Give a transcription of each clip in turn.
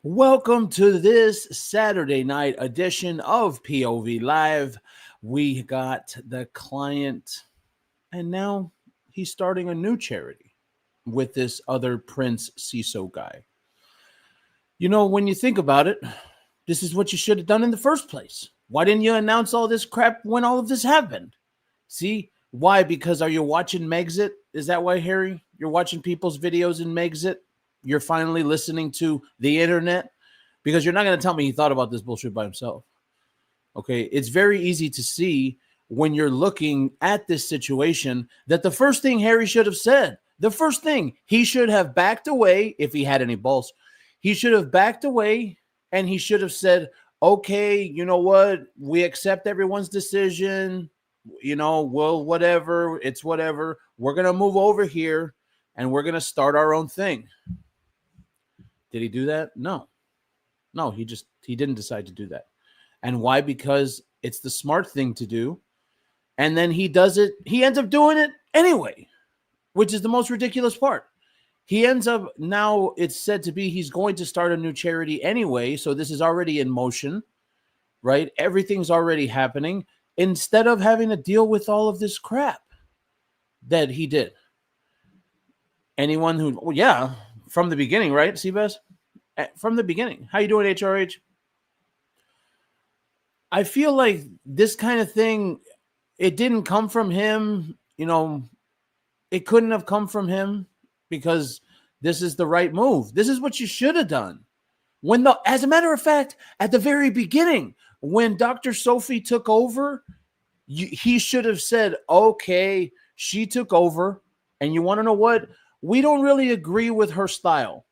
Welcome to this Saturday night edition of POV Live. We got the client, and now he's starting a new charity with this other Prince CISO guy. You know, when you think about it, this is what you should have done in the first place. Why didn't you announce all this crap when all of this happened? See, why? Because are you watching Megxit? Is that why, Harry? You're watching people's videos in Megxit? You're finally listening to the internet? Because you're not going to tell me he thought about this bullshit by himself. Okay, it's very easy to see when you're looking at this situation that the first thing Harry should have said, the first thing, he should have backed away if he had any balls. He should have backed away and he should have said, okay, you know what? We accept everyone's decision. You know, well, whatever. It's whatever. We're going to move over here and we're going to start our own thing. Did he do that? No. No, he didn't decide to do that. And why? Because it's the smart thing to do. And then he does it. He ends up doing it anyway, which is the most ridiculous part. He ends up, now it's said to be he's going to start a new charity anyway. So this is already in motion, right? Everything's already happening instead of having to deal with all of this crap that he did. Anyone who, well, yeah, from the beginning, right, Seabass? From the beginning. How you doing, HRH? I feel like this kind of thing, it didn't come from him. You know, it couldn't have come from him because this is the right move. This is what you should have done. As a matter of fact, at the very beginning, when Dr. Sophie took over, he should have said, okay, she took over. And you want to know what? We don't really agree with her style.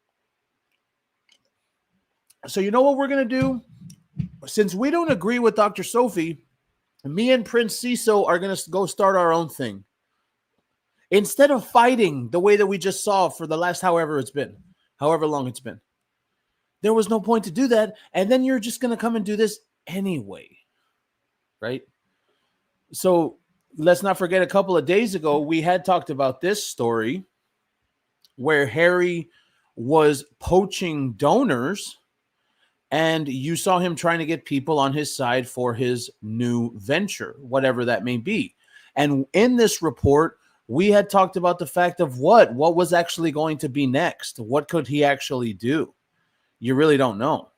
So you know what we're going to do? Since we don't agree with Dr. Sophie, me and Prince CISO are going to go start our own thing. Instead of fighting the way that we just saw for the last however long it's been. There was no point to do that. And then you're just going to come and do this anyway. Right? So let's not forget, a couple of days ago, we had talked about this story where Harry was poaching donors. And you saw him trying to get people on his side for his new venture, whatever that may be. And in this report, we had talked about the fact of what was actually going to be next. What could he actually do? You really don't know.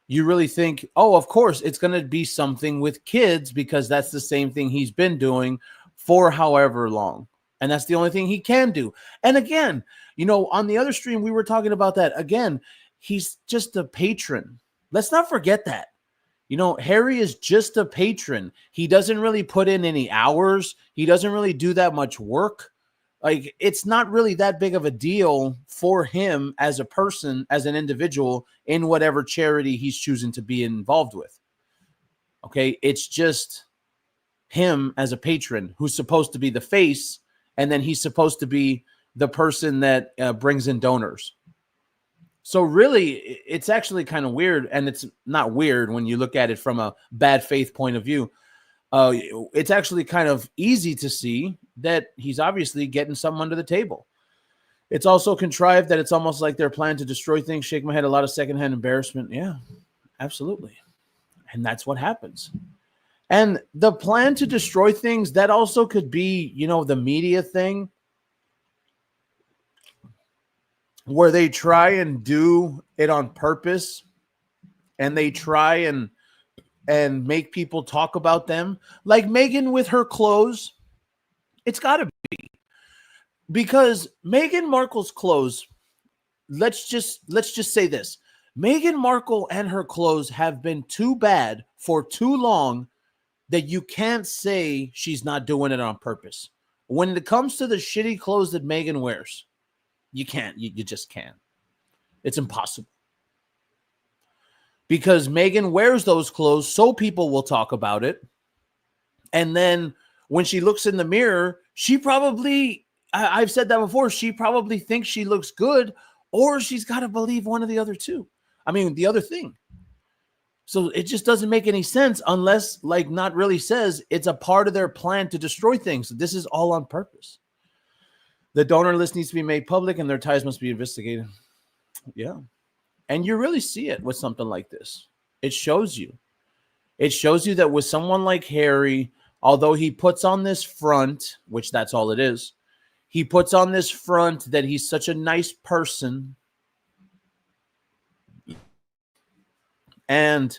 You really think, oh, of course, it's going to be something with kids because that's the same thing he's been doing for however long. And that's the only thing he can do. And again, you know, on the other stream, we were talking about that. Again, he's just a patron. Let's not forget that. You know, Harry is just a patron. He doesn't really put in any hours. He doesn't really do that much work. Like, it's not really that big of a deal for him as a person, as an individual, in whatever charity he's choosing to be involved with. Okay, it's just him as a patron who's supposed to be the face, and then he's supposed to be the person that brings in donors. So really, it's actually kind of weird, and it's not weird when you look at it from a bad faith point of view. It's actually kind of easy to see that he's obviously getting something under the table. It's also contrived that it's almost like they're planning to destroy things. Shake my head, a lot of secondhand embarrassment. Yeah, absolutely. And that's what happens. And the plan to destroy things, that also could be, you know, the media thing, where they try and do it on purpose and they try and make people talk about them. Like Meghan with her clothes. It's got to be. Because Meghan Markle's clothes, let's just say this. Meghan Markle and her clothes have been too bad for too long that you can't say she's not doing it on purpose. When it comes to the shitty clothes that Meghan wears, you can't. You just can't. It's impossible. Because Meghan wears those clothes so people will talk about it. And then when she looks in the mirror, she probably, I've said that before, she probably thinks she looks good, or she's got to believe one of the other two. I mean, the other thing. So it just doesn't make any sense unless, like Not Really says, it's a part of their plan to destroy things. This is all on purpose. The donor list needs to be made public and their ties must be investigated. Yeah. And you really see it with something like this. It shows you. It shows you that with someone like Harry, although he puts on this front, which that's all it is, he puts on this front that he's such a nice person. And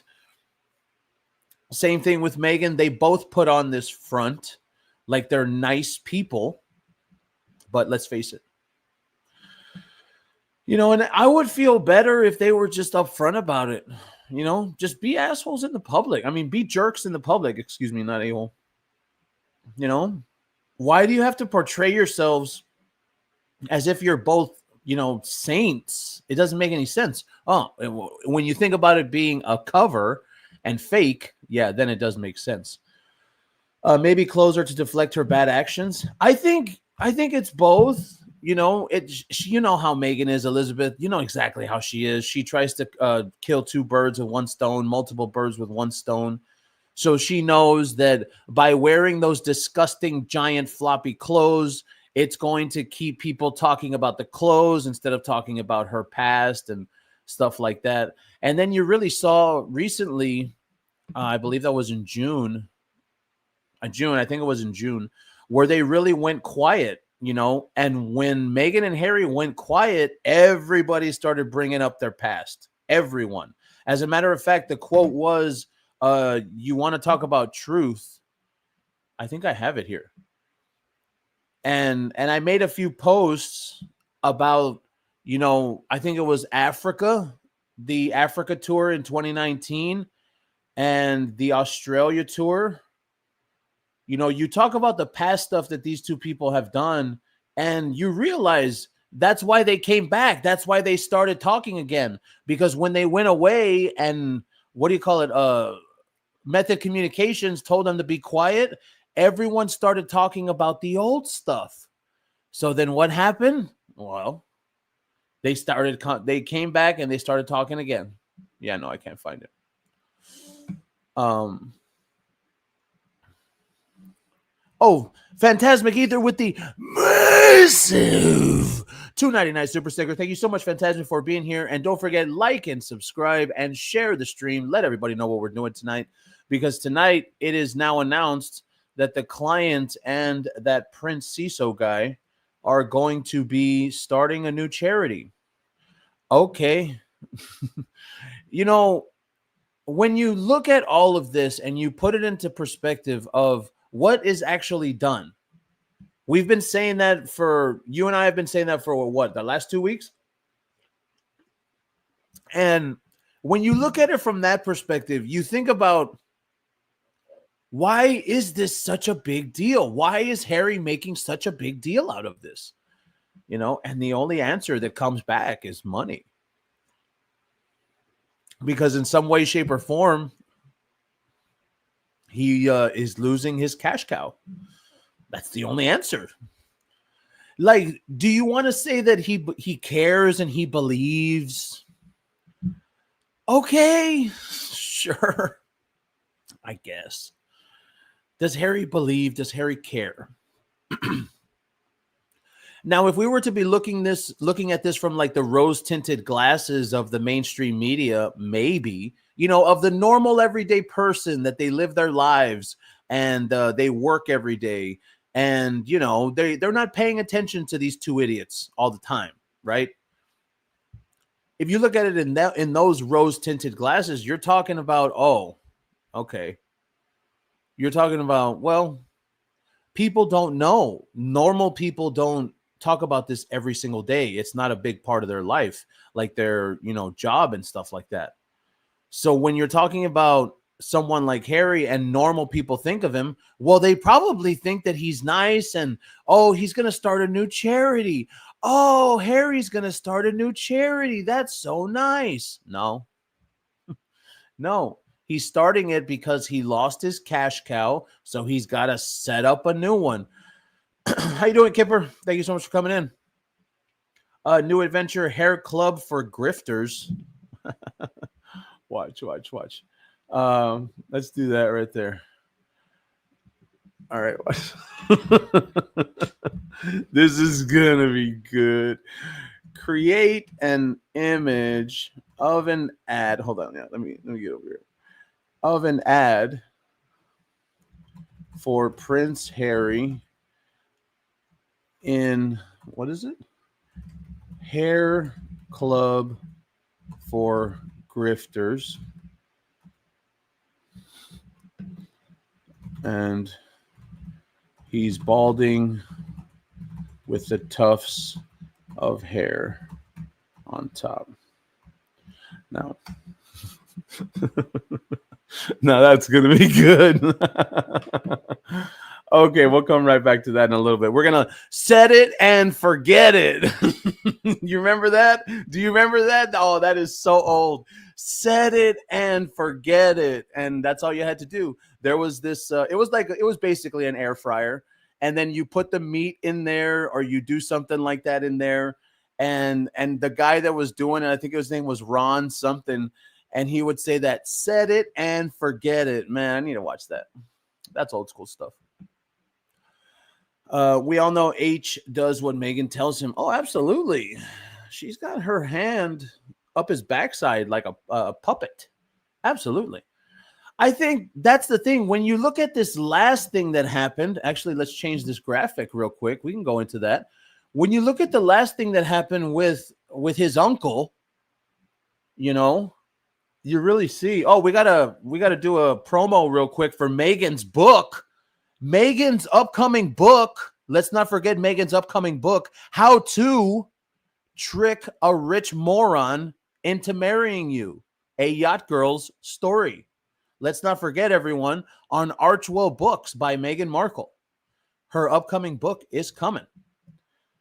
same thing with Meghan. They both put on this front like they're nice people. But let's face it. And I would feel better if they were just upfront about it. Just be assholes in the public. I mean, be jerks in the public. Excuse me, not a-hole. Why do you have to portray yourselves as if you're both, saints? It doesn't make any sense. When you think about it being a cover and fake, yeah, then it does make sense. Maybe close her to deflect her bad actions. I think it's both. You know how Meghan is, Elizabeth. You know exactly how she is. She tries to kill two birds with one stone, multiple birds with one stone. So she knows that by wearing those disgusting giant floppy clothes, it's going to keep people talking about the clothes instead of talking about her past and stuff like that. And then you really saw recently, I believe that was in June. I think it was in June, where they really went quiet. And when Meghan and Harry went quiet, everybody started bringing up their past. Everyone. As a matter of fact, the quote was, you want to talk about truth? I think I have it here. And I made a few posts about, I think it was Africa, the Africa tour in 2019 and the Australia tour. You talk about the past stuff that these two people have done, and you realize that's why they came back. That's why they started talking again. Because when they went away and Method Communications told them to be quiet, everyone started talking about the old stuff. So then what happened? Well, they came back and they started talking again. Yeah, no, I can't find it. Phantasmic Ether with the massive $2.99 super sticker. Thank you so much, Phantasmic, for being here. And don't forget, like and subscribe and share the stream. Let everybody know what we're doing tonight, because tonight it is now announced that the client and that Prince CISO guy are going to be starting a new charity. Okay. When you look at all of this and you put it into perspective of what is actually done, we've been saying that you and I have been saying that for what, the last 2 weeks? And when you look at it from that perspective, you think about, why is this such a big deal? Why is Harry making such a big deal out of this? And the only answer that comes back is money. Because in some way, shape, or form, he is losing his cash cow. That's the only answer. Like, do you want to say that he cares and he believes? Okay, sure, I guess. Does Harry believe? Does Harry care? Now, if we were to be looking at this from like the rose-tinted glasses of the mainstream media, maybe, of the normal everyday person, that they live their lives and they work every day, and they're not paying attention to these two idiots all the time, right? If you look at it in those rose-tinted glasses, you're talking about, oh, okay. You're talking about, well, people don't know. Normal people don't talk about this every single day. It's not a big part of their life, like their, job and stuff like that. So when you're talking about someone like Harry and normal people think of him, well, they probably think that he's nice and, oh, he's going to start a new charity. Oh, Harry's going to start a new charity. That's so nice. No. No. He's starting it because he lost his cash cow, so he's got to set up a new one. How you doing, Kipper? Thank you so much for coming in. New adventure hair club for grifters. Watch. Let's do that right there. All right, watch. This is gonna be good. create an image of an ad. Hold on, yeah, let me get over here. Of an ad for Prince Harry in, what is it? Hair Club for Grifters. And he's balding with the tufts of hair on top. Now, now that's going to be good. Okay, we'll come right back to that in a little bit. We're going to set it and forget it. You remember that? Do you remember that? Oh, that is so old. Set it and forget it. And that's all you had to do. There was this, it was basically an air fryer. And then you put the meat in there, or you do something like that in there. And the guy that was doing it, I think his name was Ron something. And he would say that, set it and forget it. Man, I need to watch that. That's old school stuff. We all know H does what Megan tells him. Oh, absolutely. She's got her hand up his backside like a puppet. Absolutely. I think that's the thing. When you look at this last thing that happened, actually, let's change this graphic real quick. We can go into that. When you look at the last thing that happened with his uncle, you know, you really see, oh, we gotta do a promo real quick for Megan's book. Megan's upcoming book. Let's not forget Megan's upcoming book, How to Trick a Rich Moron into Marrying You, a Yacht Girl's Story. Let's not forget, everyone, on Archwell Books by Meghan Markle. Her upcoming book is coming.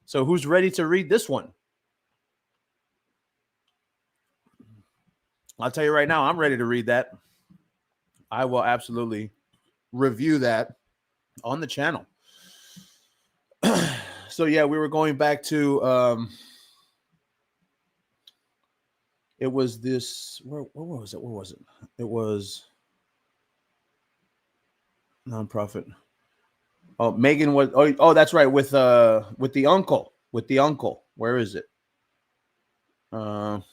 So who's ready to read this one? I'll tell you right now, I'm ready to read that. I will absolutely review that on the channel. So yeah, we were going back to it was this, where was it? Where was it? It was nonprofit. Oh, Megan was, oh, that's right, with the uncle. With the uncle. Where is it? Damn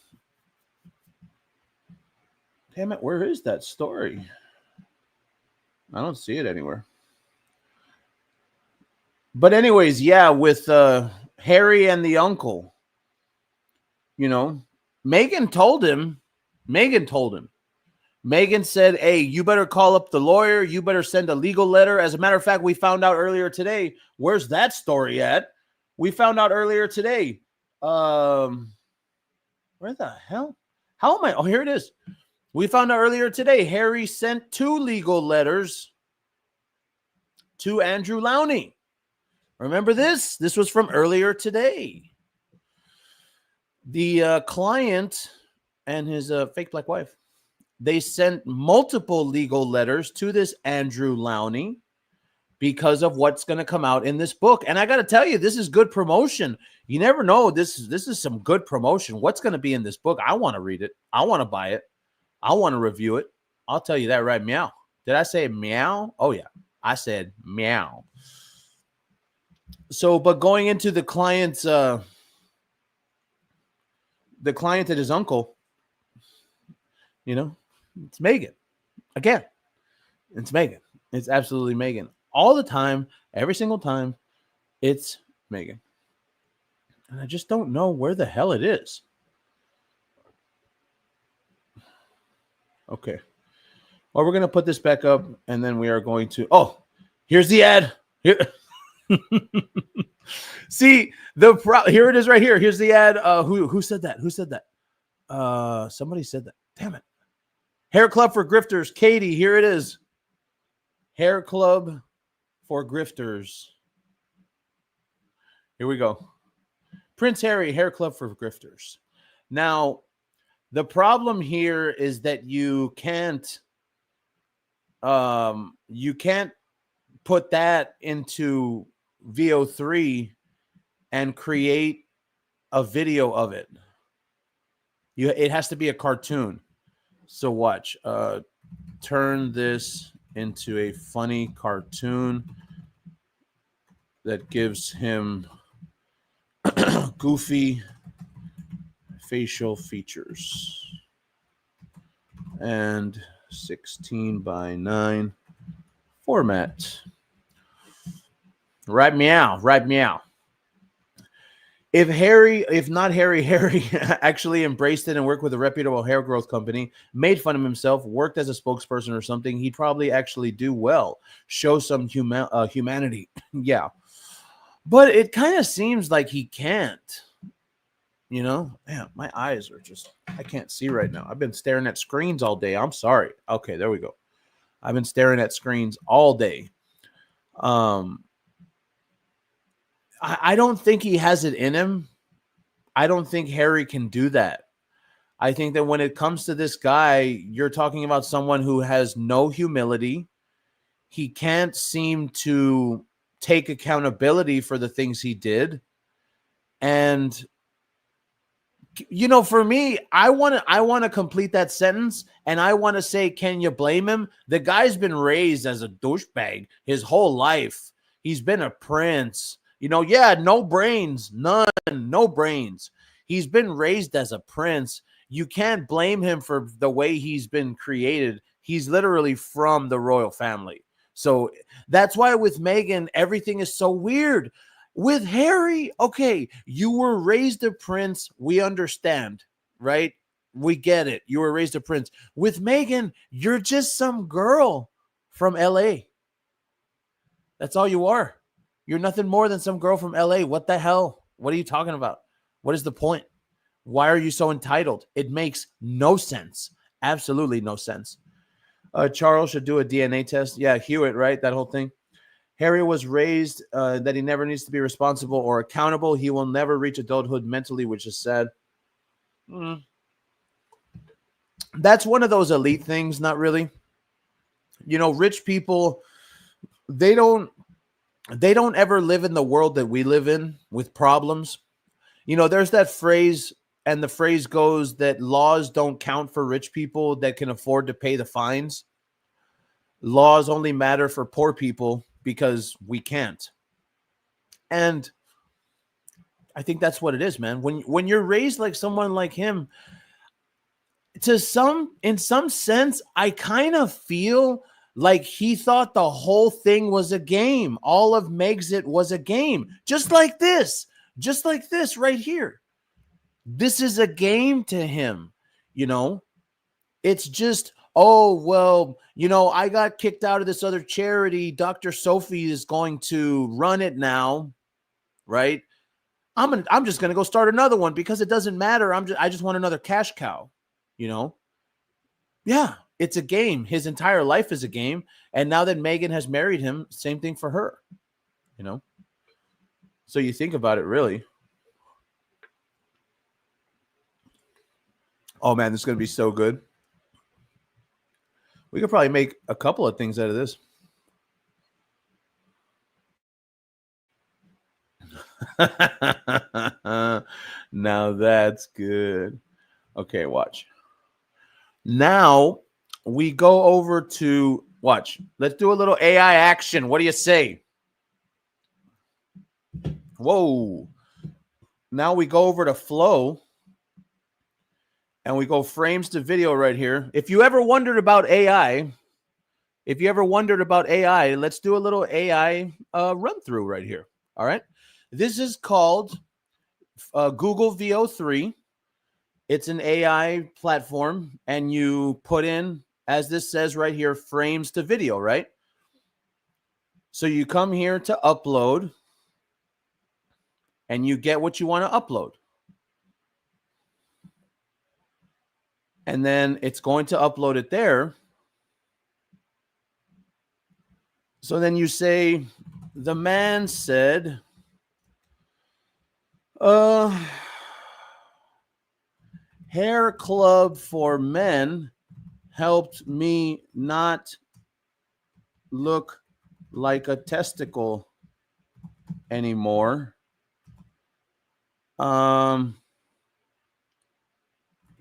it, where is that story? I don't see it anywhere. But anyways, yeah, with Harry and the uncle, you know, Megan told him. Megan said, hey, you better call up the lawyer. You better send a legal letter. As a matter of fact, we found out earlier today. Where's that story at? We found out earlier today. Where the hell? How am I? Oh, here it is. We found out earlier today. Harry sent 2 legal letters to Andrew Lowney. Remember this? This was from earlier today. The client and his fake black wife, they sent multiple legal letters to this Andrew Lowney because of what's going to come out in this book. And I got to tell you, this is good promotion. You never know. This is some good promotion. What's going to be in this book? I want to read it. I want to buy it. I want to review it. I'll tell you that right meow. Did I say meow? Oh, yeah. I said meow. So, but going into the client's, the client and his uncle, you know, it's Megan. Again, it's Megan. It's absolutely Megan. All the time, every single time, it's Megan. And I just don't know where the hell it is. Okay. Well, we're going to put this back up, and then we are going to... Oh, here's the ad. Here. See, here it is right here. Here's the ad. Who said that? Who said that? Somebody said that. Damn it. Hair Club for Grifters. Katie, here it is. Hair Club for Grifters. Here we go. Prince Harry, Hair Club for Grifters. Now, the problem here is that you can't put that into VO3 and create a video of it. It has to be a cartoon. So watch. Turn this into a funny cartoon that gives him goofy facial features. And 16:9 format. Right meow, right meow. If not Harry actually embraced it and worked with a reputable hair growth company, made fun of himself, worked as a spokesperson or something, he'd probably actually do well, show some humanity. Yeah. But it kind of seems like he can't, Man, my eyes are just, I can't see right now. I've been staring at screens all day. I'm sorry. Okay, there we go. I've been staring at screens all day. I don't think he has it in him. I don't think Harry can do that. I think that when it comes to this guy, you're talking about someone who has no humility. He can't seem to take accountability for the things he did. And for me, I want to complete that sentence, and I want to say, can you blame him? The guy's been raised as a douchebag his whole life. He's been a prince. No brains, none, no brains. He's been raised as a prince. You can't blame him for the way he's been created. He's literally from the royal family. So that's why with Meghan, everything is so weird. With Harry, okay, you were raised a prince. We understand, right? We get it. You were raised a prince. With Meghan, you're just some girl from LA. That's all you are. You're nothing more than some girl from LA. What the hell? What are you talking about? What is the point? Why are you so entitled? It makes no sense. Absolutely no sense. Charles should do a DNA test. Yeah, Hewitt, right? That whole thing. Harry was raised that he never needs to be responsible or accountable. He will never reach adulthood mentally, which is sad. That's one of those elite things, not really. Rich people, they don't ever live in the world that we live in with problems. There's that phrase, and the phrase goes that laws don't count for rich people that can afford to pay the fines. Laws only matter for poor people because we can't. And I think that's what it is, man. When you're raised like someone like him, in some sense, I kind of feel like he thought the whole thing was a game. All of Megxit was a game. Just like this right here. This is a game to him, It's just, oh, well, I got kicked out of this other charity. Dr. Sophie is going to run it now, right? I'm just going to go start another one because it doesn't matter. I just want another cash cow, Yeah, it's a game. His entire life is a game. And now that Meghan has married him, same thing for her, So you think about it, really. Oh, man, this is going to be so good. We could probably make a couple of things out of this. Now that's good. Okay, watch. Now we go over to watch. Let's do a little AI action. What do you say? Whoa. Now we go over to flow and we go frames to video right here. If you ever wondered about AI, let's do a little AI run through right here. All right. This is called Google VO3. It's an AI platform, and you put in, as this says right here, frames to video, right? So you come here to upload, and you get what you want to upload. And then it's going to upload it there. So then you say, the man said, hair club for men helped me not look like a testicle anymore.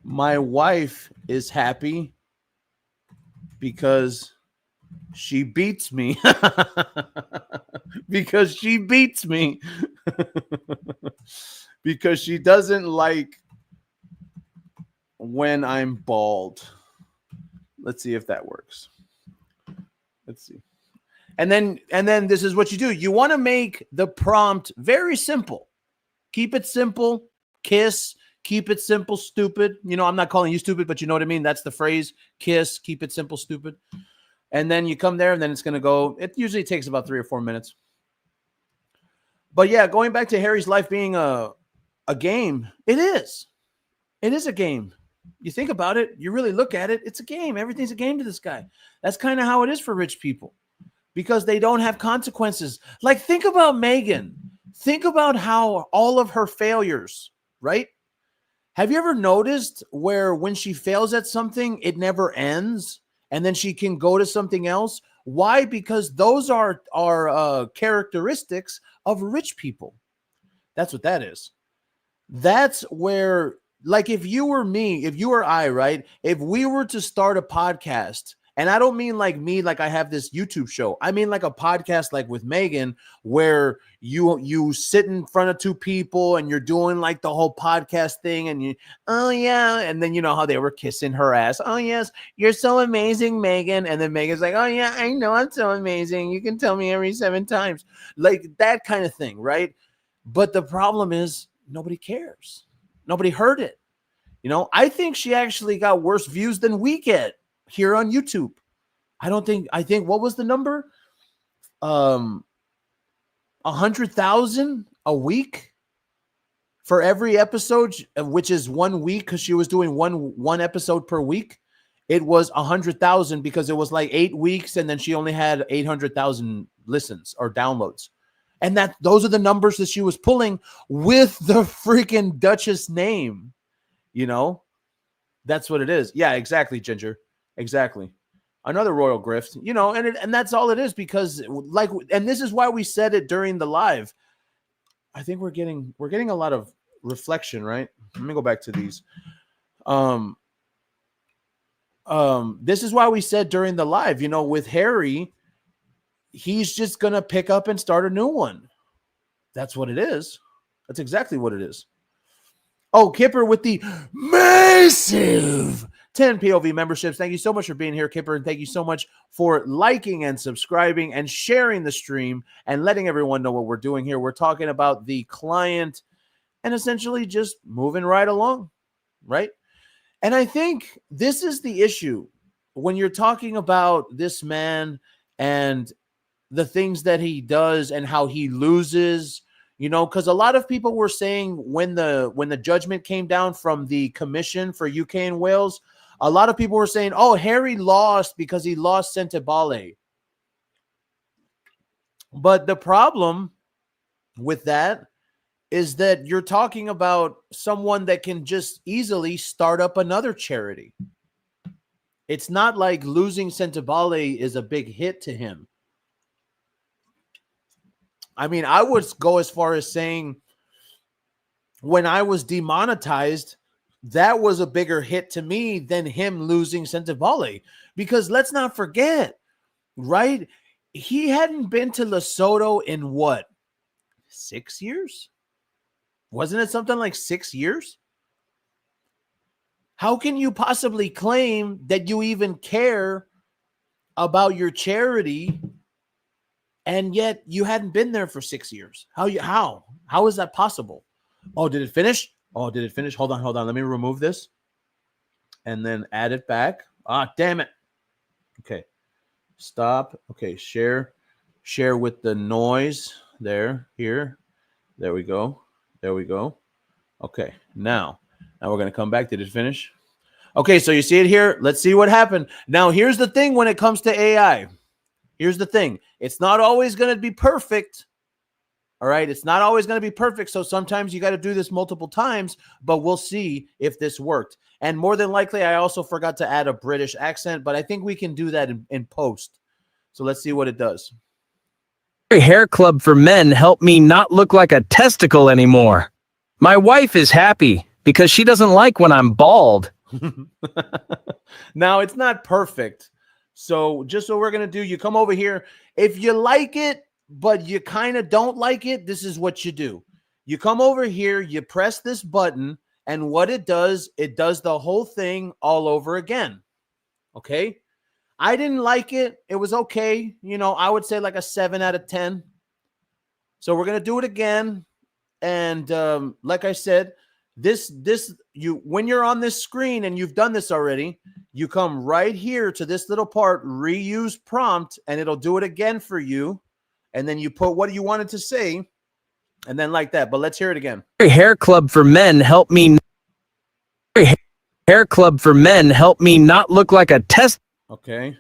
My wife is happy because she beats me. Because she beats me. Because she doesn't like when I'm bald. Let's see if that works. Let's see. And then this is what you do. You want to make the prompt very simple. Keep it simple. Kiss. Keep it simple, stupid. You know, I'm not calling you stupid, but you know what I mean? That's the phrase. Kiss. Keep it simple, stupid. And then you come there, and then it's going to go. It usually takes about 3 or 4 minutes. But yeah, going back to Harry's life being a game, it is. It is a game. You think about it, you really look at it, it's a game. Everything's a game to this guy. That's kind of how it is for rich people because they don't have consequences. Like, think about Meghan. Think about how all of her failures, right? Have you ever noticed where when she fails at something, it never ends and then she can go to something else? Why? Because those are characteristics of rich people. That's what that is. That's where, like, if you were me, if you were I, right? If we were to start a podcast, and I don't mean like me, like I have this YouTube show. I mean like a podcast like with Meghan, where you sit in front of two people and you're doing like the whole podcast thing and you, oh yeah. And then you know how they were kissing her ass. Oh yes, you're so amazing, Meghan. And then Megan's like, oh yeah, I know I'm so amazing. You can tell me every 7 times. Like that kind of thing, right? But the problem is nobody cares. Nobody heard it. You know, I think she actually got worse views than we get here on YouTube. I think what was the number? 100,000 a week for every episode, which is 1 week because she was doing one episode per week. It was 100,000 because it was like 8 weeks and then she only had 800,000 listens or downloads. And those are the numbers that she was pulling with the freaking Duchess name. You know, that's what it is. Yeah, exactly, Ginger. Exactly. Another royal grift, you know, and that's all it is because like, and this is why we said it during the live. I think we're getting a lot of reflection, right? Let me go back to these. This is why we said during the live, you know, with Harry, he's just going to pick up and start a new one. That's what it is. That's exactly what it is. Oh, Kipper with the massive 10 POV memberships. Thank you so much for being here, Kipper. And thank you so much for liking and subscribing and sharing the stream and letting everyone know what we're doing here. We're talking about the client and essentially just moving right along, right? And I think this is the issue when you're talking about this man and the things that he does and how he loses. You know, because a lot of people were saying when the judgment came down from the commission for UK and Wales, a lot of people were saying, oh, Harry lost because he lost Entitlement. But the problem with that is that you're talking about someone that can just easily start up another charity. It's not like losing Entitlement is a big hit to him. I mean, I would go as far as saying when I was demonetized, that was a bigger hit to me than him losing Entitlement. Because let's not forget, right? He hadn't been to Lesotho in what? 6 years? Wasn't it something like 6 years? How can you possibly claim that you even care about your charity and yet you hadn't been there for 6 years? How is that possible? Oh, did it finish? Oh, did it finish? Hold on. Let me remove this and then add it back. Ah, damn it. Okay. Stop. Okay. Share with the noise there, here. There we go. Okay. Now we're going to come back. Did it finish? Okay. So you see it here. Let's see what happened. Now, here's the thing when it comes to AI. Here's the thing. It's not always going to be perfect. All right. It's not always going to be perfect. So sometimes you got to do this multiple times, but we'll see if this worked. And more than likely, I also forgot to add a British accent, but I think we can do that in post. So let's see what it does. Hair club for men helped me not look like a testicle anymore. My wife is happy because she doesn't like when I'm bald. Now, it's not perfect. So just what we're going to do, you come over here. If you like it, but you kind of don't like it, this is what you do. You come over here, you press this button, And what it does the whole thing all over again. Okay. I didn't like it. It was okay. You know, I would say like a 7 out of 10. So we're going to do it again. And like I said, when you're on this screen and you've done this already, you come right here to this little part, reuse prompt, and it'll do it again for you. And then you put what you wanted to say, and then like that. But let's hear it again. Hair club for men help me. Hair club for men help me not look like a test. Okay.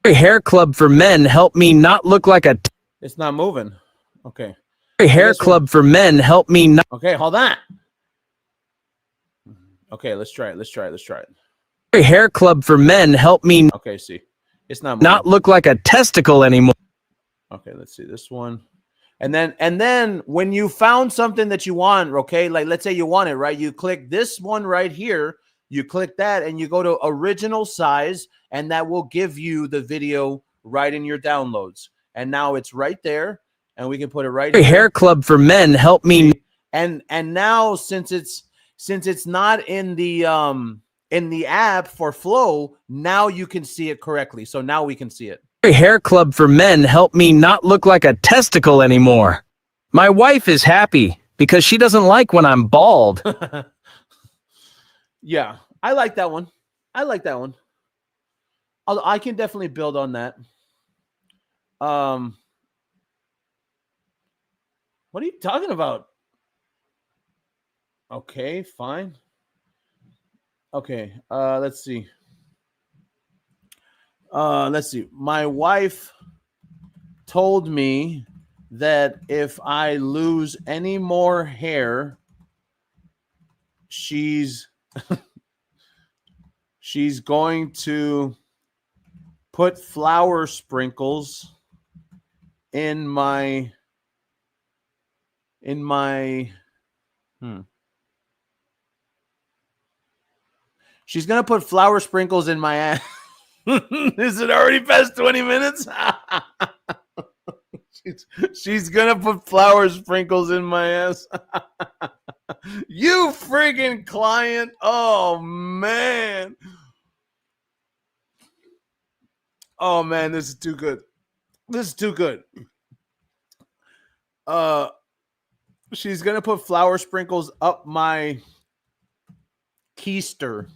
Hair club for men help me not look like a. It's not moving. Okay. Hair club for men help me not. Okay, hold on. Okay, let's try it. Let's try it. Hair club for men help me. Okay, see. It's not moving. Not look like a testicle anymore. Okay, let's see this one. And then when you found something that you want, okay, like let's say you want it, right? You click this one right here, you click that, and you go to original size, and that will give you the video right in your downloads. And now it's right there, and we can put it right here. Hair club for men help me. And now since it's not in the app for Flow, now you can see it correctly. So now we can see it. Hair club for men help me not look like a testicle anymore. My wife is happy because she doesn't like when I'm bald. Yeah, I like that one. I can definitely build on that. What are you talking about? Okay, fine. Okay, let's see. My wife told me that if I lose any more hair, she's going to put flour sprinkles in my She's going to put flour sprinkles in my ass. Is it already past 20 minutes? She's going to put flour sprinkles in my ass. You friggin' client. Oh, man. Oh, man, this is too good. She's going to put flour sprinkles up my keister.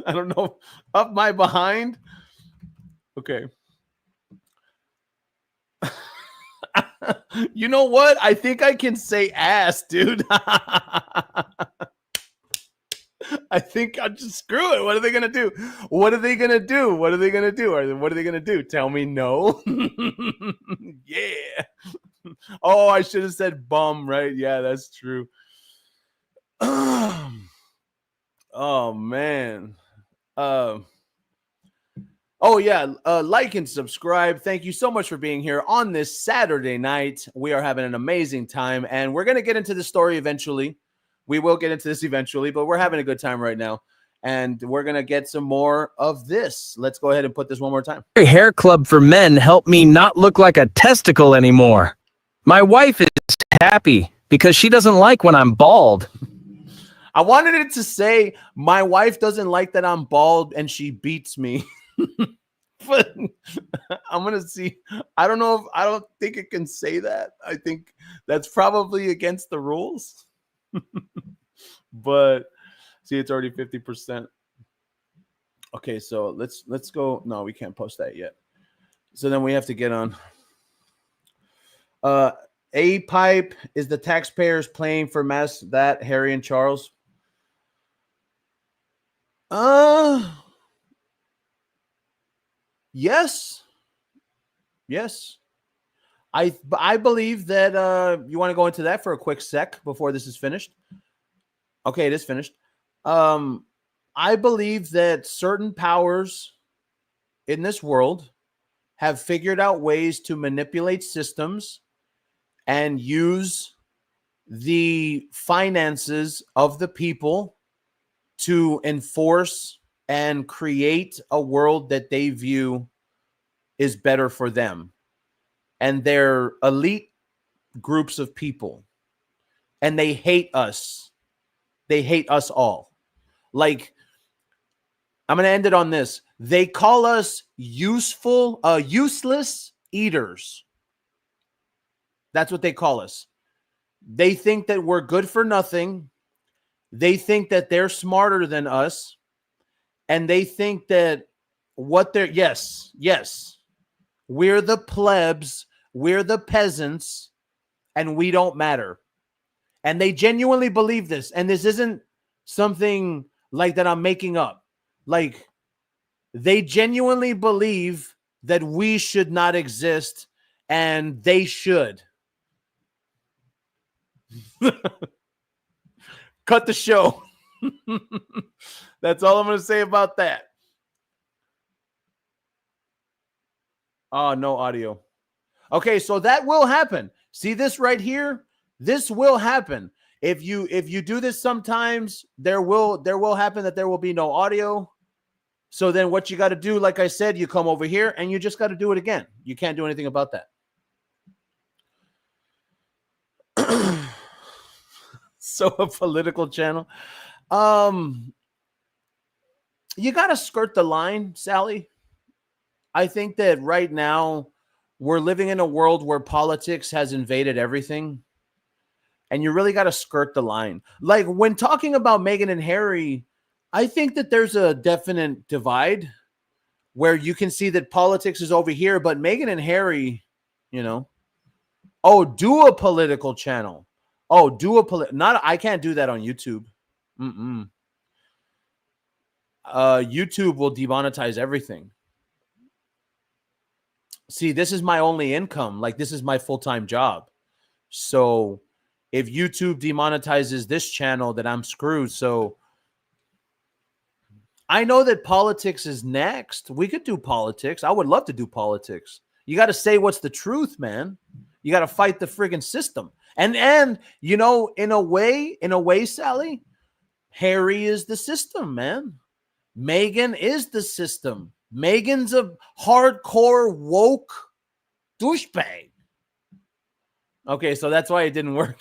I don't know. Up my behind. Okay. You know what? I think I can say ass, dude. I think I'll just screw it. What are they going to do? What are they going to do? Tell me no. Yeah. Oh, I should have said bum, right? Yeah, that's true. Oh, man. Like and subscribe. Thank you so much for being here on this Saturday night. We are having an amazing time, and we're going to get into the story eventually. We will get into this eventually, but we're having a good time right now, and we're going to get some more of this. Let's go ahead and put this one more time. Hair club for men help me not look like a testicle anymore. My wife is happy because she doesn't like when I'm bald. I wanted it to say, my wife doesn't like that I'm bald and she beats me. But I'm going to see. I don't think it can say that. I think that's probably against the rules. But see, it's already 50%. Okay, so let's go. No, we can't post that yet. So then we have to get on. A pipe is the taxpayers playing for mess that Harry and Charles. Yes. I believe that you want to go into that for a quick sec before this is finished. Okay, it is finished. I believe that certain powers in this world have figured out ways to manipulate systems and use the finances of the people to enforce and create a world that they view is better for them. And they're elite groups of people. And they hate us. They hate us all. Like, I'm going to end it on this. They call us useless eaters. That's what they call us. They think that we're good for nothing. They think that they're smarter than us. And they think that yes, we're the plebs, we're the peasants, and we don't matter. And they genuinely believe this. And this isn't something like that I'm making up. Like, they genuinely believe that we should not exist and they should. Cut the show. That's all I'm going to say about that. Oh, no audio. Okay, so that will happen. See this right here? This will happen. If you do this sometimes, there will happen that there will be no audio. So then what you got to do, like I said, you come over here and you just got to do it again. You can't do anything about that. So a political channel. You got to skirt the line, Sally. I think that right now we're living in a world where politics has invaded everything. And you really got to skirt the line. Like when talking about Meghan and Harry, I think that there's a definite divide where you can see that politics is over here, but Meghan and Harry, do a political channel. I can't do that on YouTube. YouTube will demonetize everything. See, this is my only income. Like, this is my full-time job. So if YouTube demonetizes this channel, then I'm screwed. So I know that politics is next. We could do politics. I would love to do politics. You got to say what's the truth, man. You got to fight the friggin' system. And in a way, Sally, Harry is the system, man. Meghan is the system. Meghan's a hardcore woke douchebag. Okay, so that's why it didn't work.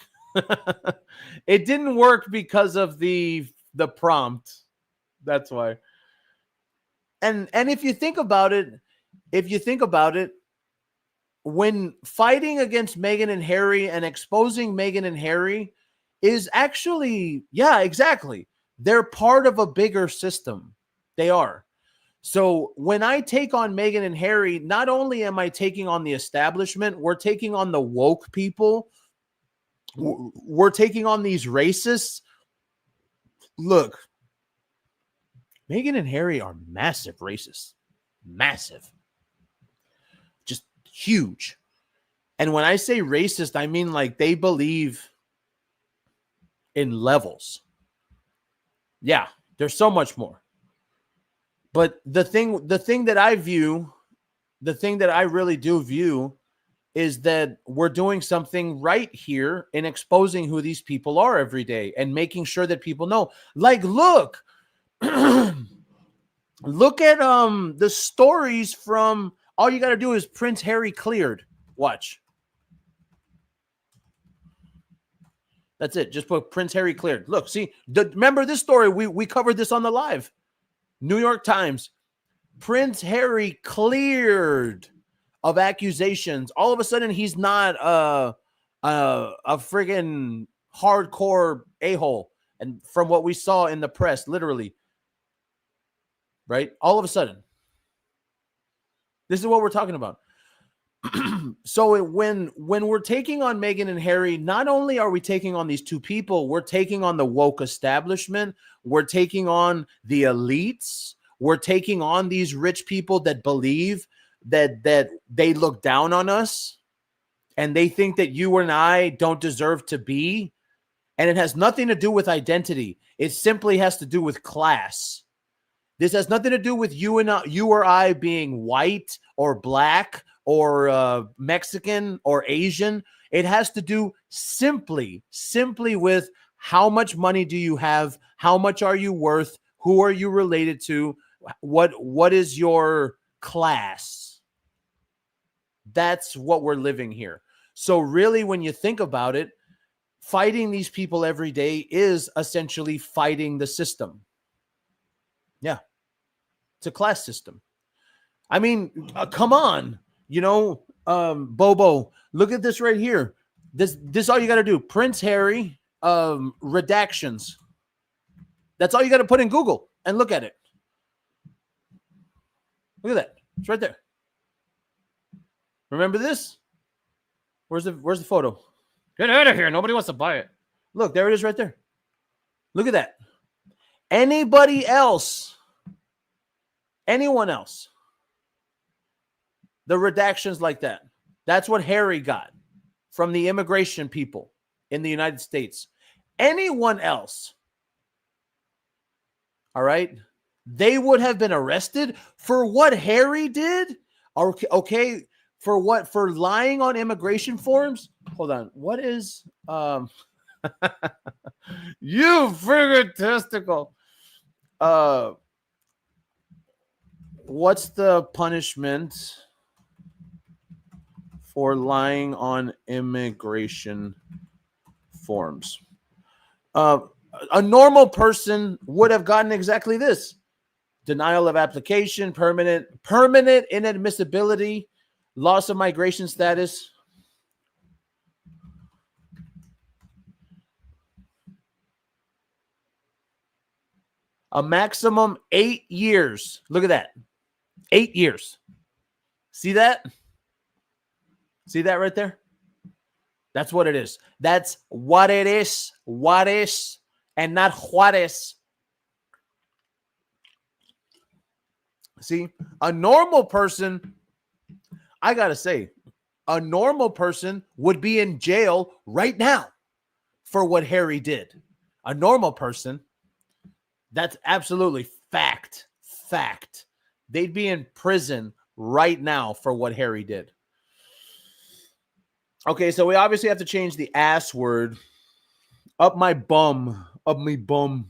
It didn't work because of the prompt. That's why. And if you think about it, when fighting against Meghan and Harry and exposing Meghan and Harry is actually, yeah, exactly. They're part of a bigger system. They are. So when I take on Meghan and Harry, not only am I taking on the establishment, we're taking on the woke people. We're taking on these racists. Look, Meghan and Harry are massive racists. Massive. Just huge. And when I say racist, I mean like they believe in levels. Yeah, there's so much more. But the thing that I view, the thing that I really do view is that we're doing something right here in exposing who these people are every day and making sure that people know. Like, look, look at the stories from, all you got to do is Prince Harry cleared. Watch. That's it. Just put Prince Harry cleared. Look, see, remember this story? We covered this on the live. New York Times. Prince Harry cleared of accusations. All of a sudden, he's not a friggin' hardcore a-hole. And from what we saw in the press, literally, right? All of a sudden, this is what we're talking about. So when we're taking on Meghan and Harry, not only are we taking on these two people, we're taking on the woke establishment. We're taking on the elites. We're taking on these rich people that believe that they look down on us and they think that you and I don't deserve to be. And it has nothing to do with identity. It simply has to do with class. This has nothing to do with you or I being white or black or Mexican or Asian. It has to do simply with how much money do you have? How much are you worth? Who are you related to? What is your class? That's what we're living here. So really, when you think about it, fighting these people every day is essentially fighting the system. Yeah. It's a class system. I mean, come on, Bobo, look at this right here. This all you got to do. Prince Harry, redactions. That's all you got to put in Google and look at it. Look at that. It's right there. Remember this? Where's the photo? Get out of here. Nobody wants to buy it. Look, there it is right there. Look at that. Anybody else, anyone else, the redactions like that. That's what Harry got from the immigration people in the United States. Anyone else, all right, they would have been arrested for what Harry did. Okay, for what? For lying on immigration forms? Hold on. What is you friggin' testicle? What's the punishment for lying on immigration forms? A normal person would have gotten exactly this: denial of application, permanent inadmissibility, loss of migration status. A maximum 8 years. Look at that. 8 years. See that? See that right there? That's what it is. That's what it is. What is, and not what is. See, a normal person, I got to say, a normal person would be in jail right now for what Harry did. A normal person, that's absolutely fact. They'd be in prison right now for what Harry did. Okay, so we obviously have to change the ass word. Up my bum. Up me bum.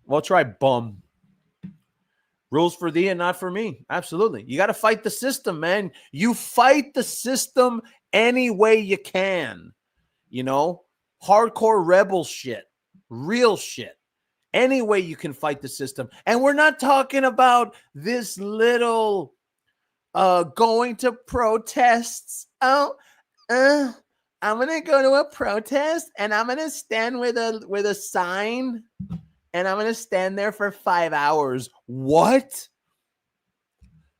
Well, try bum. Rules for thee and not for me. Absolutely. You got to fight the system, man. You fight the system any way you can. Hardcore rebel shit. Real shit. Any way you can fight the system. And we're not talking about this little going to protests. I'm gonna go to a protest and I'm gonna stand with a sign and I'm gonna stand there for 5 hours. What?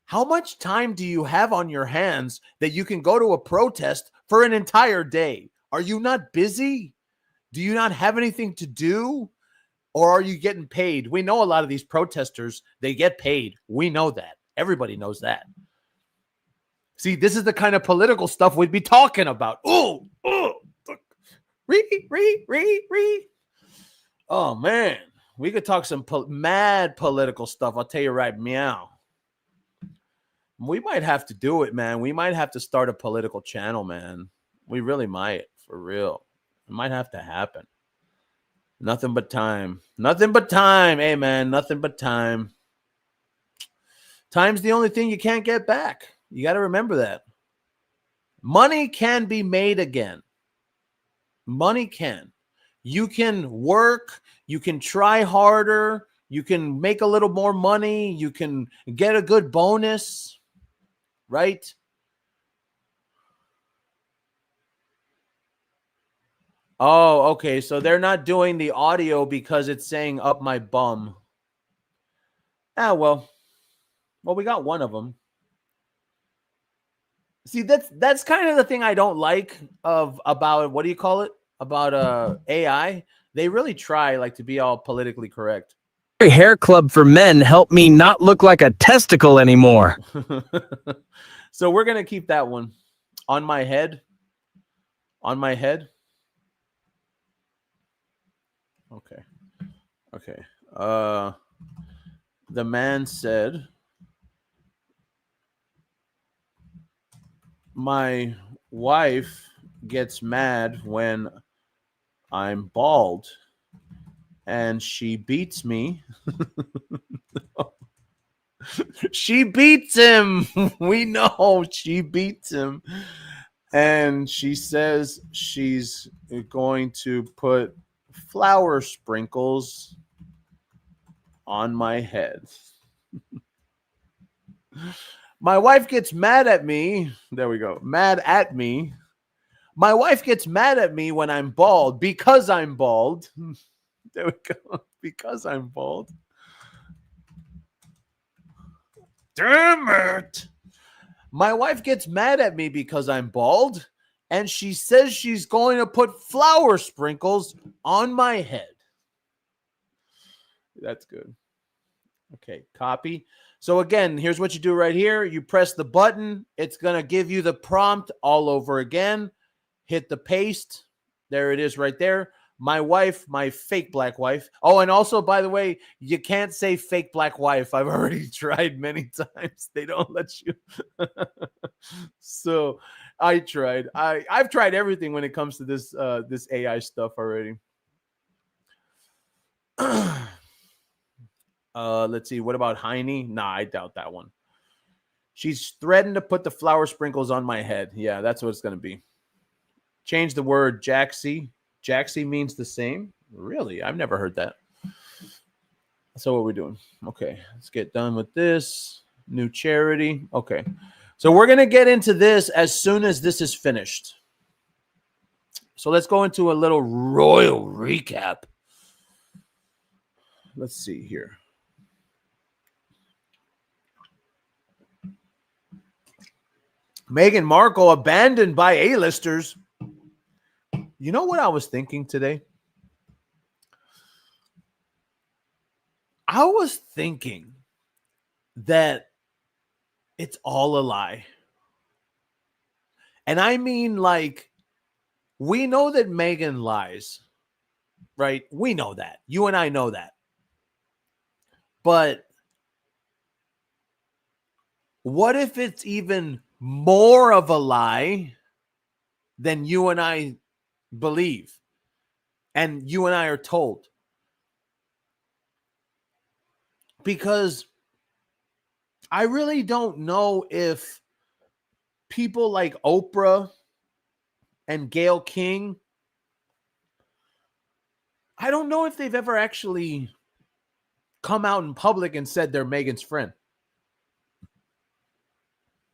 How much time do you have on your hands that you can go to a protest for an entire day? Are you not busy? Do you not have anything to do? Or are you getting paid? We know a lot of these protesters, they get paid. We know that. Everybody knows that. See, this is the kind of political stuff we'd be talking about. Oh, oh man, we could talk some mad political stuff. I'll tell you right, meow. We might have to do it, man. We might have to start a political channel, man. We really might, for real. It might have to happen. Nothing but time. Nothing but time. Hey, man, nothing but time. Time's the only thing you can't get back. You got to remember that. Money can be made again. Money can. You can work. You can try harder. You can make a little more money. You can get a good bonus. Right? Oh, okay. So they're not doing the audio because it's saying up my bum. Well, we got one of them. See, that's kind of the thing I don't like about what do you call it? About AI. They really try to be all politically correct. Hair club for men help me not look like a testicle anymore. So we're going to keep that one on my head. On my head. Okay. The man said, my wife gets mad when I'm bald and she beats me. She beats him. We know she beats him. And she says she's going to put flour sprinkles on my head. My wife gets mad at me. There we go. Mad at me. My wife gets mad at me when I'm bald because I'm bald. There we go. Because I'm bald. Damn it. My wife gets mad at me because I'm bald, and she says she's going to put flour sprinkles on my head. That's good. Okay, copy. So again, here's what you do right here. You press the button. It's going to give you the prompt all over again. Hit the paste. There it is right there. My wife, my fake black wife. Oh, and also, by the way, you can't say fake black wife. I've already tried many times. They don't let you. So I tried. I've tried everything when it comes to this this AI stuff already. Let's see. What about Heine? Nah, I doubt that one. She's threatened to put the flour sprinkles on my head. Yeah, that's what it's going to be. Change the word Jaxie. Jaxie means the same. Really? I've never heard that. So what are we doing? Okay, let's get done with this. New charity. Okay. So we're going to get into this as soon as this is finished. So let's go into a little royal recap. Let's see here. Meghan Markle abandoned by A-listers. You know what I was thinking today? I was thinking that it's all a lie. And I mean, like, we know that Meghan lies, right? We know that. You and I know that. But what if it's even more of a lie than you and I believe and you and I are told? Because I really don't know if people like Oprah and Gayle King, I don't know if they've ever actually come out in public and said they're Meghan's friend.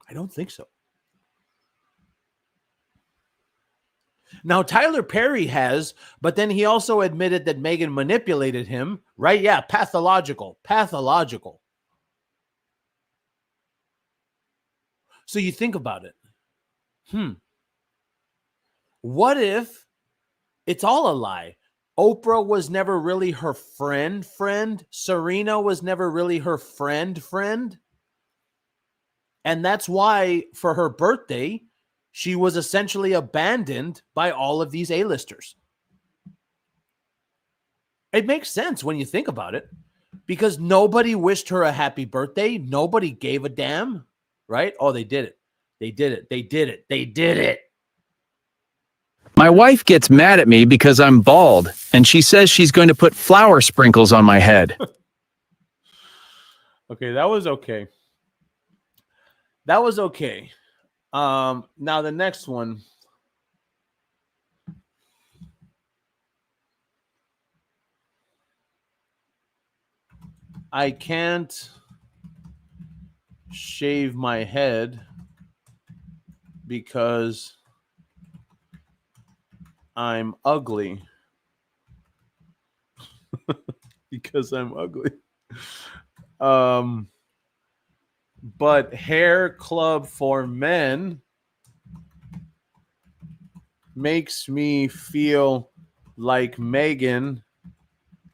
I don't think so. Now, Tyler Perry has, but then he also admitted that Meghan manipulated him, right? Yeah, pathological. So you think about it. What if it's all a lie? Oprah was never really her friend. Serena was never really her friend. And that's why for her birthday, she was essentially abandoned by all of these A-listers. It makes sense when you think about it, because nobody wished her a happy birthday. Nobody gave a damn, right? Oh, they did it. My wife gets mad at me because I'm bald, and she says she's going to put flour sprinkles on my head. Okay, that was okay. Now the next one. I can't shave my head because I'm ugly. Because I'm ugly. But hair club for men makes me feel like Meghan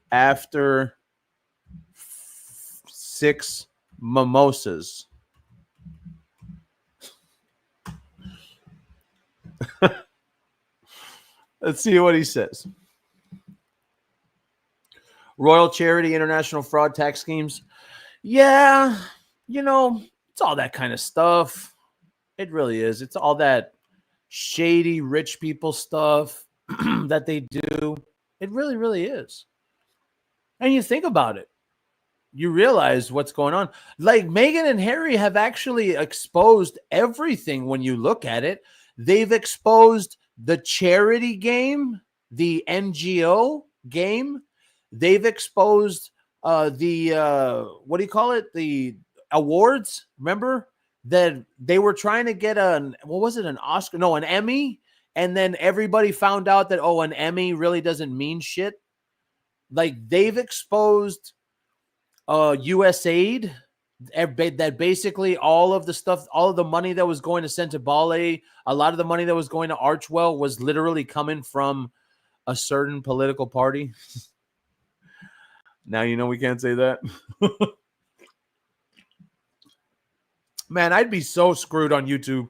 after 6 mimosas. Let's see what he says. Royal charity, international fraud, tax schemes. Yeah, it's all that kind of stuff. It really is. It's all that shady rich people stuff that they do. It really, really is. And you think about it, you realize what's going on. Like Meghan and Harry have actually exposed everything when you look at it. They've exposed the charity game, the NGO game. They've exposed the what do you call it? The awards. Remember that they were trying to get an Oscar? No, an Emmy. And then everybody found out that, an Emmy really doesn't mean shit. Like, they've exposed USAID, that basically all of the stuff, all of the money that was going to Sentibale, a lot of the money that was going to Archwell was literally coming from a certain political party. Now you know we can't say that. Man, I'd be so screwed on YouTube.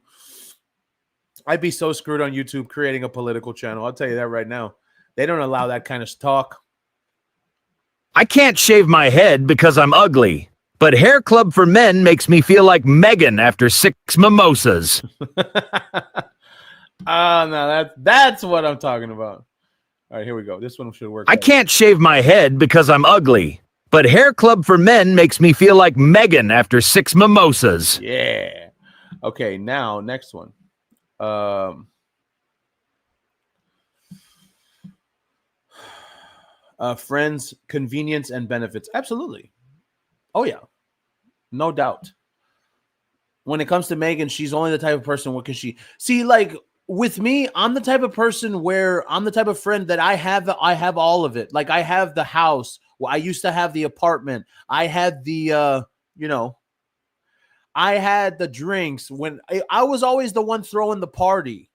I'd be so screwed on YouTube creating a political channel. I'll tell you that right now. They don't allow that kind of talk. I can't shave my head because I'm ugly, but Hair Club for Men makes me feel like Megan after 6 mimosas. No, that's what I'm talking about. All right, here we go. This one should work. I can't shave my head because I'm ugly, but Hair Club for Men makes me feel like Megan after 6 mimosas. Yeah. Okay, now next one. Friends, convenience, and benefits. Absolutely. Oh, yeah. No doubt. When it comes to Megan, she's only the type of person, what can she see? Like, with me, I'm the type of person where I'm the type of friend that I have all of it. Like, I have the house. Well, I used to have the apartment. I had the I had the drinks. When I was always the one throwing the party.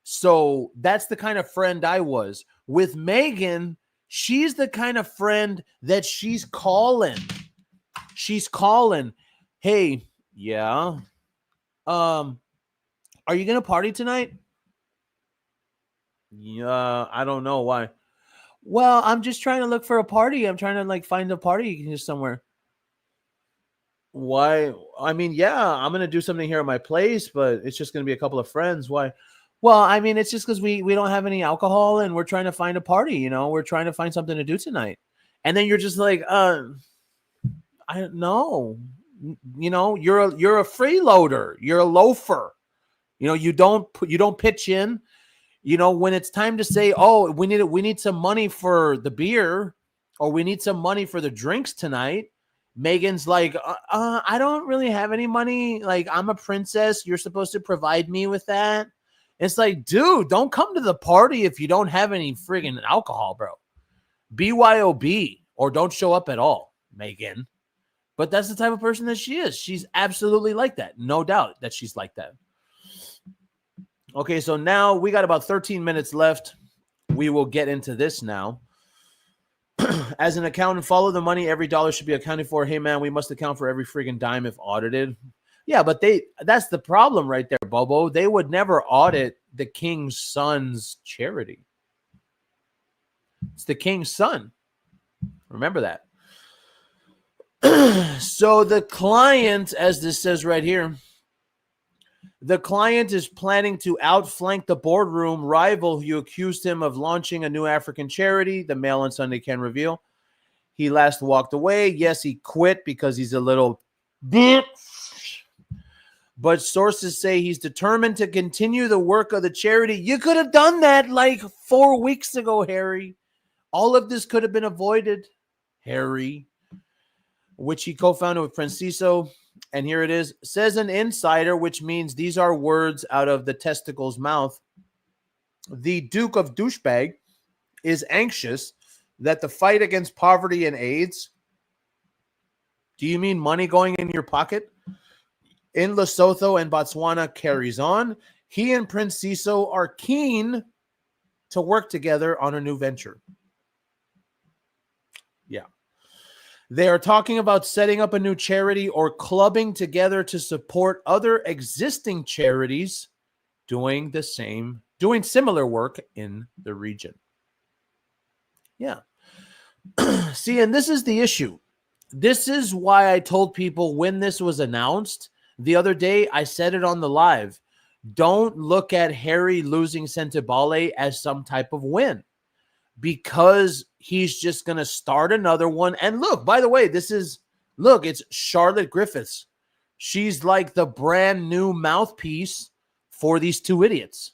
So that's the kind of friend I was. With Megan, she's the kind of friend that she's calling. She's calling. Hey, yeah. Are you gonna party tonight? Yeah, I don't know why. Well, I'm just trying to look for a party. I'm trying to find a party here somewhere. Why? I mean, yeah, I'm gonna do something here at my place, but it's just gonna be a couple of friends. Why? Well, I mean, it's just because we don't have any alcohol and we're trying to find a party. We're trying to find something to do tonight. And then you're just like, I don't know. You're a freeloader. You're a loafer. You don't pitch in. When it's time to say, we need some money for the beer, or we need some money for the drinks tonight. Megan's like, I don't really have any money. Like, I'm a princess. You're supposed to provide me with that. It's like, dude, don't come to the party if you don't have any friggin' alcohol, bro. BYOB, or don't show up at all, Megan. But that's the type of person that she is. She's absolutely like that. No doubt that she's like that. Okay, so now we got about 13 minutes left. We will get into this now. As an accountant, follow the money. Every dollar should be accounted for. Hey, man, we must account for every friggin' dime if audited. Yeah, but that's the problem right there, Bobo. They would never audit the king's son's charity. It's the king's son. Remember that. So the client, as this says right here, the client is planning to outflank the boardroom rival who accused him of launching a new African charity. The Mail on Sunday can reveal. He last walked away. Yes, he quit because he's a little bitch. But sources say he's determined to continue the work of the charity. You could have done that like 4 weeks ago, Harry. All of this could have been avoided, Harry. Which he co-founded with Franciso. And here it is. Says an insider, which means these are words out of the testicle's mouth. The Duke of Douchebag is anxious that the fight against poverty and AIDS. Do you mean money going in your pocket? In Lesotho and Botswana carries on. He and Prince Siso are keen to work together on a new venture. Yeah. They are talking about setting up a new charity or clubbing together to support other existing charities doing similar work in the region. Yeah. See, and this is the issue. This is why I told people when this was announced the other day, I said it on the live. Don't look at Harry losing Sentibale as some type of win, because he's just going to start another one. And look, by the way, it's Charlotte Griffiths. She's like the brand new mouthpiece for these two idiots.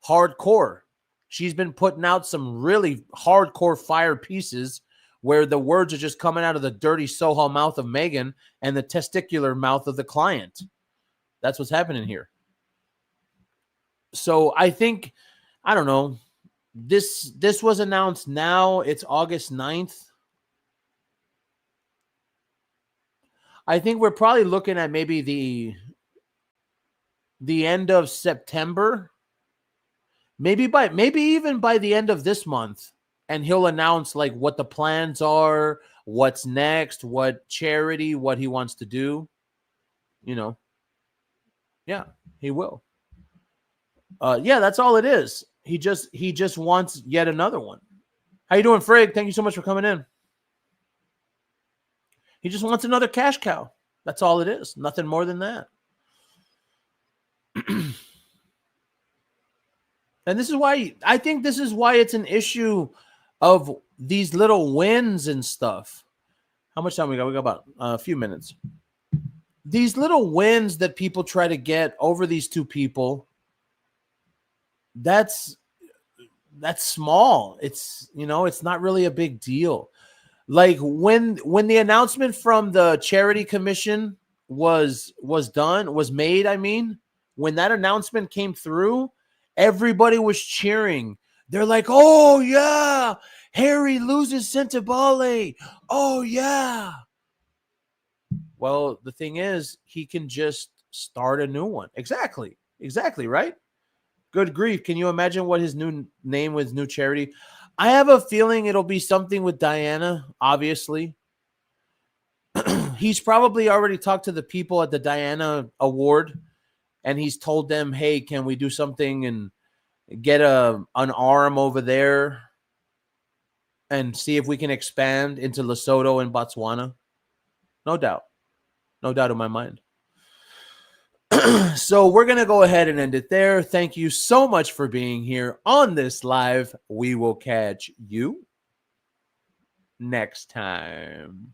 Hardcore. She's been putting out some really hardcore fire pieces where the words are just coming out of the dirty Soho mouth of Megan and the testicular mouth of the client. That's what's happening here. So I think, I don't know, this was announced now. It's August 9th. I think we're probably looking at maybe the end of September. Maybe even by the end of this month. And he'll announce like what the plans are, what's next, what charity, what he wants to do. You know. Yeah, he will. Yeah, that's all it is. He just wants yet another one. How you doing, Frig? Thank you so much for coming in. He just wants another cash cow. That's all it is. Nothing more than that. And this is why I think this is why it's an issue of these little wins and stuff. How much time we got? We got about a few minutes. These little wins that people try to get over these two people, that's small. It's, you know, it's not really a big deal. Like when the announcement from the charity commission was made, I mean, when that announcement came through, everybody was cheering. They're like, "Oh yeah, Harry loses Sentibale. Oh yeah." Well, the thing is, he can just start a new one. Exactly, right? Good grief. Can you imagine what his new name with new charity? I have a feeling it'll be something with Diana, obviously. He's probably already talked to the people at the Diana Award, and he's told them, hey, can we do something and get an arm over there and see if we can expand into Lesotho and Botswana? No doubt. No doubt in my mind. So we're going to go ahead and end it there. Thank you so much for being here on this live. We will catch you next time.